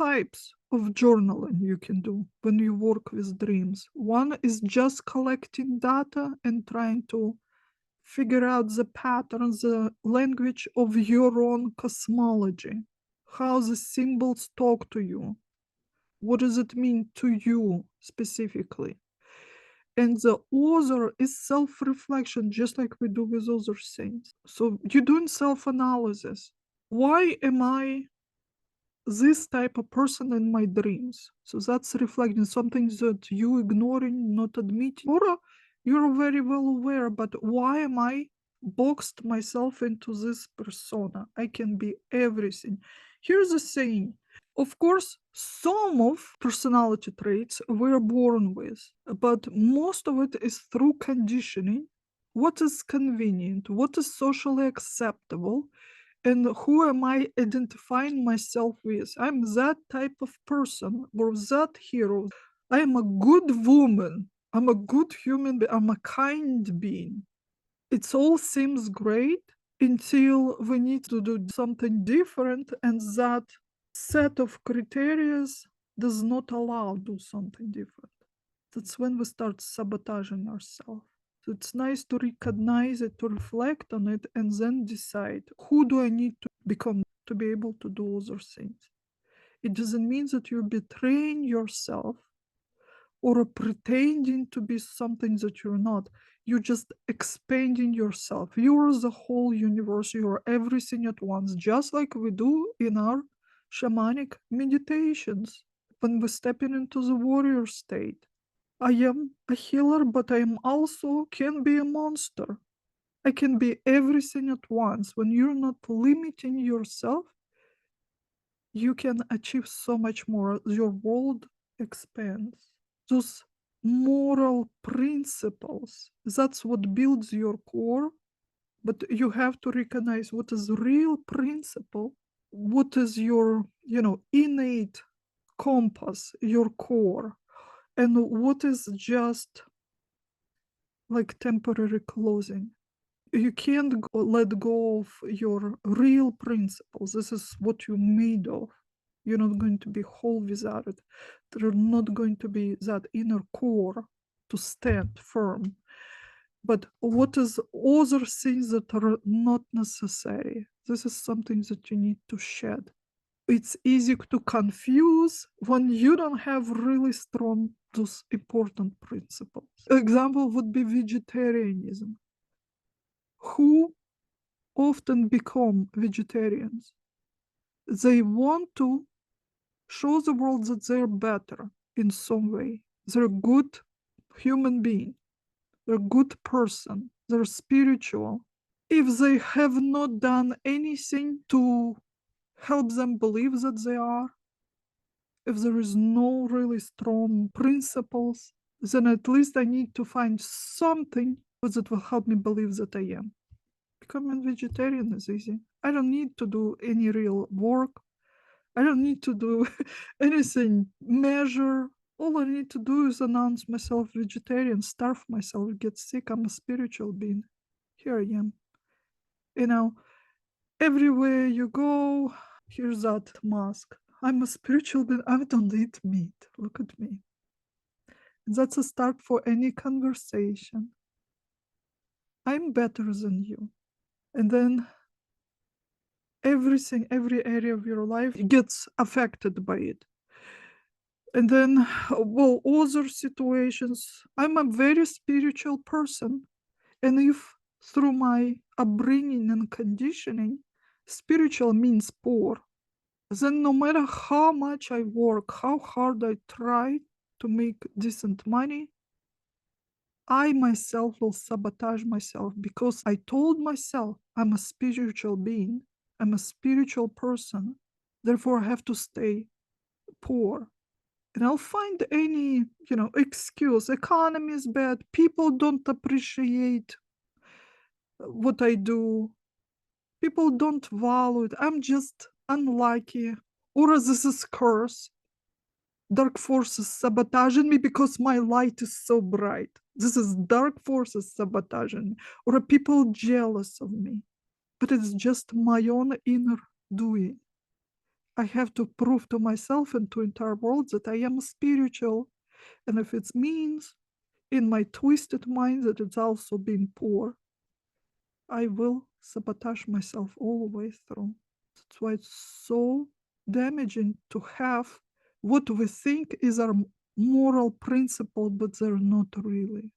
types of journaling you can do when you work with dreams. One is just collecting data and trying to figure out the patterns, the language of your own cosmology, how the symbols talk to you. What does it mean to you specifically? And the other is self-reflection, just like we do with other things. So you're doing self-analysis. Why am I this type of person in my dreams? So that's reflecting something that you ignoring, not admitting, or you're very well aware, but why am I boxed myself into this persona? I can be everything. Here's the thing. Of course, some of personality traits we're born with, but most of it is through conditioning. What is convenient? What is socially acceptable? And who am I identifying myself with? I'm that type of person or that hero. I am a good woman. I'm a good human being. I'm a kind being. It all seems great until we need to do something different, and that set of criteria does not allow do something different. That's when we start sabotaging ourselves. So it's nice to recognize it, to reflect on it, and then decide who do I need to become to be able to do other things. It doesn't mean that you're betraying yourself or pretending to be something that you're not. You're just expanding yourself. You're the whole universe. You're everything at once, just like we do in our shamanic meditations when we're stepping into the warrior state. I am a healer, but I am also can be a monster. I can be everything at once. When you're not limiting yourself, you can achieve so much more. Your world expands. Those moral principles, that's what builds your core. But you have to recognize what is real principle, what is your, innate compass, your core, and what is just like temporary closing. You can't let go of your real principles. This is what you're made of. You're not going to be whole without it. There's not going to be that inner core to stand firm. But what is other things that are not necessary? This is something that you need to shed. It's easy to confuse when you don't have really strong those important principles. Example would be vegetarianism. Who often become vegetarians? They want to show the world that they're better in some way. They're a good human being. They're a good person. They're spiritual. If they have not done anything to help them believe that they are, if there is no really strong principles, then at least I need to find something that will help me believe that I am. Becoming vegetarian is easy. I don't need to do any real work. I don't need to do anything, measure. All I need to do is announce myself vegetarian, starve myself, get sick. I'm a spiritual being. Here I am. Everywhere you go, here's that mask. I'm a spiritual being. I don't eat meat. Look at me. And that's a start for any conversation. I'm better than you. And then everything, every area of your life gets affected by it. And then, other situations, I'm a very spiritual person. And if through my upbringing and conditioning, spiritual means poor, then no matter how much I work, how hard I try to make decent money, I myself will sabotage myself because I told myself I'm a spiritual being, I'm a spiritual person, therefore I have to stay poor. And I'll find any, excuse. Economy is bad. People don't appreciate what I do. People don't value it. I'm just unlucky. Or this is curse. Dark forces sabotaging me because my light is so bright. This is dark forces sabotaging me. Or are people jealous of me? But it's just my own inner doing. I have to prove to myself and to entire world that I am spiritual. And if it means in my twisted mind that it's also being poor, I will sabotage myself all the way through. That's why it's so damaging to have what we think is our moral principle, but they're not really.